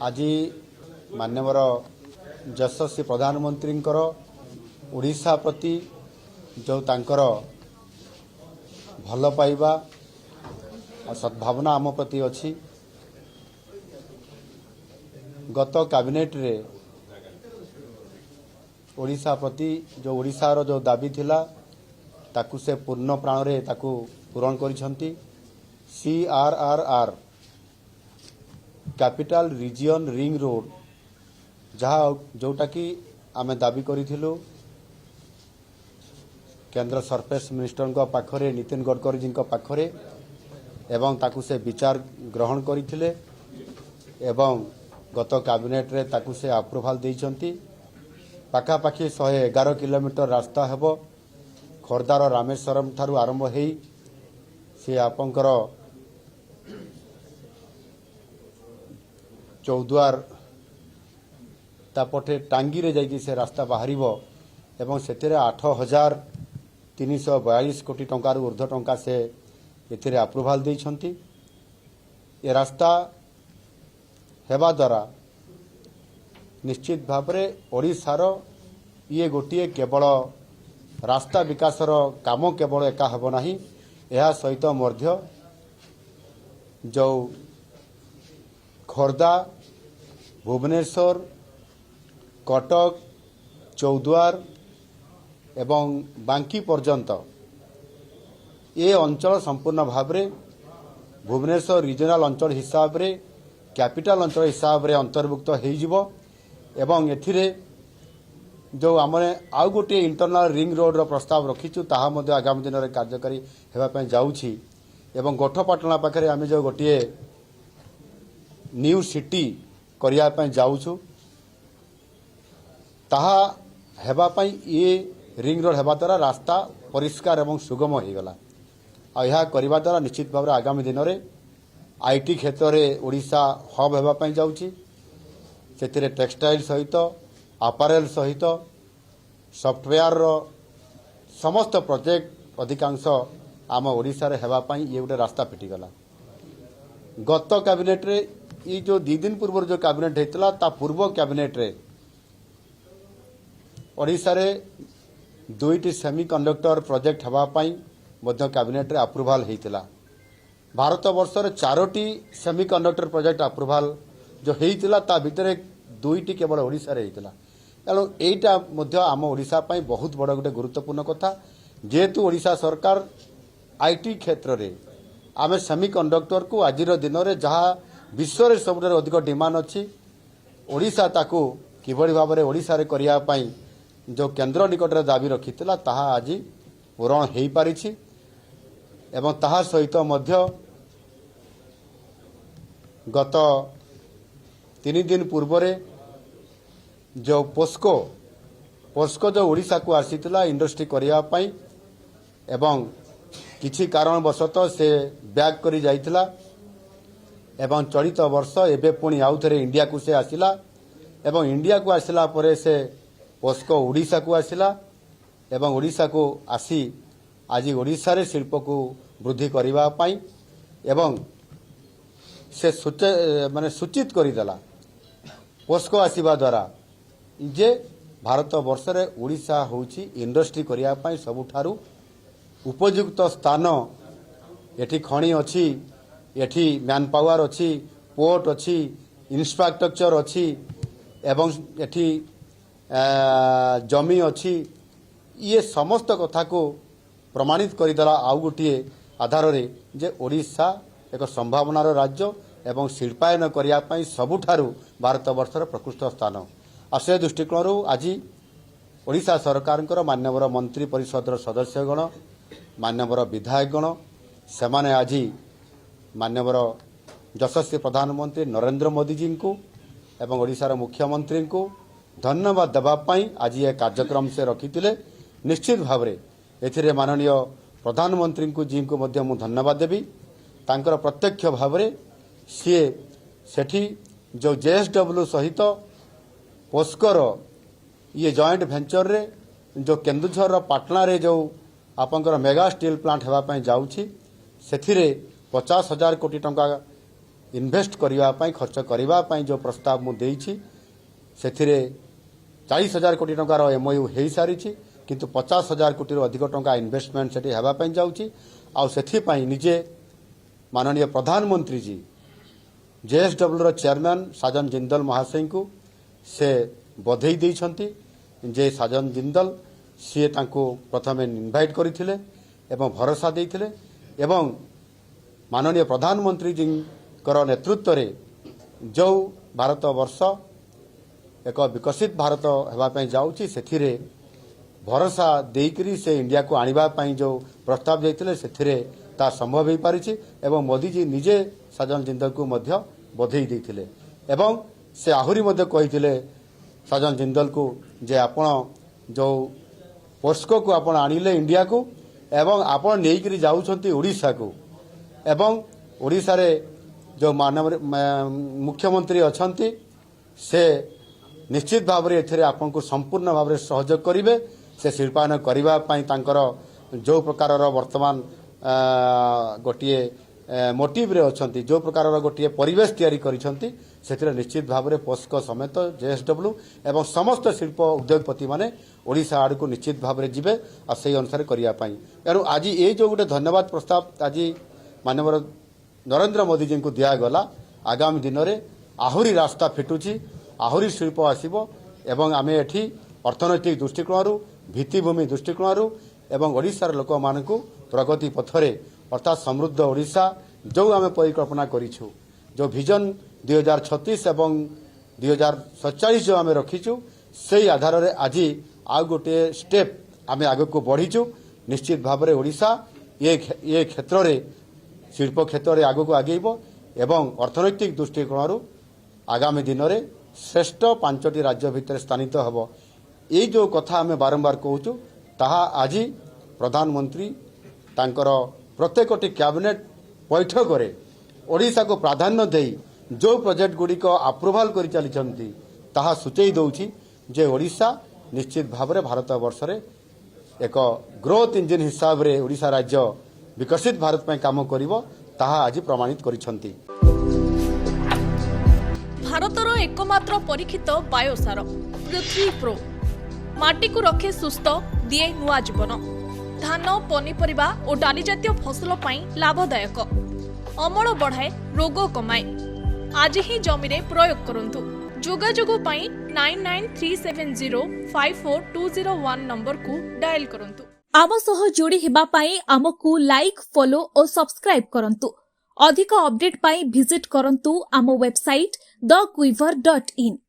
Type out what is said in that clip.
आज माननीय यशस्वी प्रधानमंत्री ओडिशा प्रति जो तांकर भल पाइबा और सद्भावना आम प्रति अच्छी गत कैबिनेट रे ओडिशा प्रति जो ओडिशार जो दाबी थिला ताकू से पूर्ण प्राण रे ताकू पूरण करिसंती। CRRR capital region ring road जहाँ जोटा कि आमे दाबी करिथिलु केंद्र सरफेस मिनिस्टर पाखरे नितिन गडकरी जी पाखरे एवं ताकू से विचार ग्रहण करथिले एवं गत कैबिनेट रे ताकू से अप्रूवल देइचंती। पाखापाखि 111 किलोमीटर रास्ता हेबो खोर्धार रामेश्वरम ठारू आरंभ हेई से आपंकर चौद्वार तापटे टांगी रे जाइकी से रास्ता बाहरिबो एवं सेतिरे 8,342 कोटी टंकार ऊर्ध्व टंका से एथिरे अप्रूवल देइछंती। ए रास्ता हेबा द्वारा निश्चित भावरे ओडिशार ये गोटे केवल रास्ता विकासर काम केवल एका हेबो नाही एहा सहित मध्य जो खोर्धा भुवनेश्वर कटक चौद्वार एवं बांकी पर्यंत ये अंचल संपूर्ण भावरे भुवनेश्वर रीजनाल अंचल हिसाब रे कैपिटल अंचल हिसाब रे अंतर्भुक्त हो एवं एथिरे जो आमने आउ गोटे इंटरनल रिंग रोड रो प्रस्ताव रखीचु ताहा मध्ये आगामी दिन रे कार्यकारी हेबा पय जाउछि एवं गोठपाटणा पाखरे आमे जो गोटे न्यू सिटी करिया पय जाउछु ताहा हेबा पय ये रिंग रोड हेबा द्वारा रास्ता परिष्कार एवं सुगम हो गला आ यह करबा द्वारा निश्चित भाव आगामी दिन में आईटी क्षेत्र में ओडिशा हब हेबा पय जाउछि सेतिरे टेक्सटाइल सहित अपारेल सहित सॉफ्टवेयर रो समस्त प्रोजेक्ट अधिकांश आम ओडिशा रे हेबा पय ये गोटे रास्ता फिटिगला। गत कैबिनेट रे ये जो 2 दिन पूर्व जो कैबिनेट हेतला ता पूर्व कैबिनेट रे ओडिशा रे 2टी सेमीकंडक्टर प्रोजेक्ट हेबा पय मध्य कैबिनेट रे अप्रूवल हेतिला। भारत वर्ष रे 4टी सेमीकंडक्टर प्रोजेक्ट अप्रूवल जो हेतिला ता भितरे 2टी केवल ओडिशा रे हेतिला। एणु एटा मध्य आम ओडिशा पय बहुत बड़ गोटे गुरुत्वपूर्ण कथा जेहेतु ओडिशा सरकार आईटी क्षेत्र रे आमे सेमीकंडक्टर को आजिर दिन रे जहाँ विश्व रे सबुठारु अधिक डिमांड अच्छी ओडिशा ताकू किभଳି भाव में ओडिशा रे करिया पय जो केंद्र निकट रे दाबी रखिथिला ताहा आज पूरण हेई पारिछि एवं ताहा सहित मध्य गत 3 दिन पूर्व रे जो पोस्को जो ओडिशा को आसीथिला इंडस्ट्री करिया पय एवं किछि कारणवशतः से बैक करी जाइथिला एवं चलित वर्ष एबे पुणी आउ थरे इंडिया को से आसिला एवं इंडिया को आसिला परे से पोस्को ओडिशा को आसिला एवं ओडिशा को आसी आज ओडिशा रे शिल्प को वृद्धि करिबा पय एवं से सूचित करिदेला पोस्को आसीबा द्वारा जे भारत वर्ष रे ओडिशा होउची इंडस्ट्री करिया पय सबुठारु उपयुक्त स्थान एठी खणी अछि एठी मैन पावर अच्छी पोर्ट अच्छी इंफ्रास्ट्रक्चर अच्छी एवं एठी जमी अच्छी ये समस्त कथा को प्रमाणित करदेला आउ गोटे आधार रे जे ओडिशा एक संभावनार राज्य एवं शिल्पायन करिया पय सबुठारु भारत वर्षर प्रकृष्ट स्थान आ से दृष्टिकोण आज ओडिशा सरकार मान्यवर मंत्री परिषद सदस्यगण मान्यवर विधायकगण से माने आज मान्यवर यशस्वी प्रधानमंत्री नरेंद्र मोदी जी को एवं ओडिशार मुख्यमंत्री को धन्यवाद देवाई आज ये कार्यक्रम से रखिथिले। निश्चित भाव में एथिरे माननीय प्रधानमंत्री को जी को मध्य मु धन्यवाद देवी तांकर प्रत्यक्ष भाव में सी सेठी जो JSW सहित पोस्कोर ये जॉइंट वेंचर रे जो केन्दुझर पाटना रे जो आपंकर मेगा स्टील प्लांट हेबा पय जाउछि सेथिरे 50,000 कोटी टंका इन्वेस्ट करने खर्च करने जो प्रस्ताव मुझे से 40,000 कोटी टंकार MOU हो सारी किंतु 50,000 कोटी अधिक टंका इन्वेस्टमेंट से होगापाई जाऊँगी आउ निजे माननीय प्रधानमंत्री जी JSW चेयरमैन साजन जिंदल महाशय को से बधई देइछंती जे साजन जिंदल सी प्रथम इनवाइट करथिले एवं भरोसा देइथिले एवं माननीय प्रधानमंत्री जी नेतृत्व रे जो भारत वर्ष एक विकसित भारत होगापाई जाऊँगी से भरोसा देकरी से इंडिया को आनिबा पई जो प्रस्ताव देइथिले से ता संभव हो पारिछि एवं मोदी जी निजे साजन जिंदल को मध्य बधई देइथिले एवं से आहुरी मध्य कहिथिले साजन जिंदल को जे आपण जो पोस्को को आपण आनिले इंडिया को एवं आपण नेइकरी जाउछंती ओडिसा को एवं ओडिसा रे जो मानव मुख्यमंत्री अछंती से निश्चित भाव में एथिरे आपन को संपूर्ण भाव में सहयोग करिवे से शिल्पायन करबा पई तांकर जो प्रकार वर्तमान गोटे मोटिव रे अछंती जो प्रकार गोटे परिवेश तैयारी करिसंती सेथिरे निश्चित भाव में पोस्को समेत JSW एवं समस्त शिल्प उद्योगपति माने ओडिशा आड़ को निश्चित भाव में जीवे और से अनुसार करिया पई एनु आज ये जो गोटे धन्यवाद प्रस्ताव आज माननीय नरेंद्र मोदी जी को दिया गला आगामी दिन में आहुरी रास्ता फिटुची आहुरी शिल्प आसीबो एवं आमे एठी अर्थनैतिक दृष्टिकोण भित्तिभूमि दृष्टिकोण एवं ओडिशार लोक मानकु प्रगति पथरे अर्थात समृद्ध ओडिशा जो आमे परिकल्पना करिछु जो विजन 2036 एवं 2047 जो आमे रखिछु सेही आधार रे आज आ गोटे स्टेप आमे आगे को बढ़ीछु निश्चित भाव में ओडिशा ये क्षेत्र रे शिल्प क्षेत्र में आगक आगेब एवं अर्थनैतिक दृष्टिकोण आगामी दिन में श्रेष्ठ 5टी राज्य भितर स्थानित हम ये जो कथा आम बारंबार कहूँ ताहा आज प्रधानमंत्री तांकर प्रत्येकटी कैबिनेट बैठक में ओडिशा को प्राधान्य दे जो प्रोजेक्ट गुड़िक अप्रूवाल कर चली ताहा सूचई दौची जे ओडिशा निश्चित भाव में भारत वर्ष में एक ग्रोथ इंजिन हिसाब से ओडिशा राज्य विकसित भारत में काम करिवो ताहा आज प्रमाणित करिसंती। भारतर एकमात्र परीक्षित बायोसार पृथ्वी प्रो माटी को रखे सुस्थ दिए नुआ जीवन धान पनीपरिबा और डाली जातीय फसल पाई लाभदायक अमल बढ़ाए रोग कमाए आज ही जमी रे प्रयोग करंतु जोगाजोग पाई 9937054201 नंबर को डायल करंतु। आम सह जोड़ी हेबा पाई आमको लाइक फॉलो और सब्सक्राइब करंतु अधिक अपडेट पाई विजिट करंतु आम वेबसाइट thequiver.in।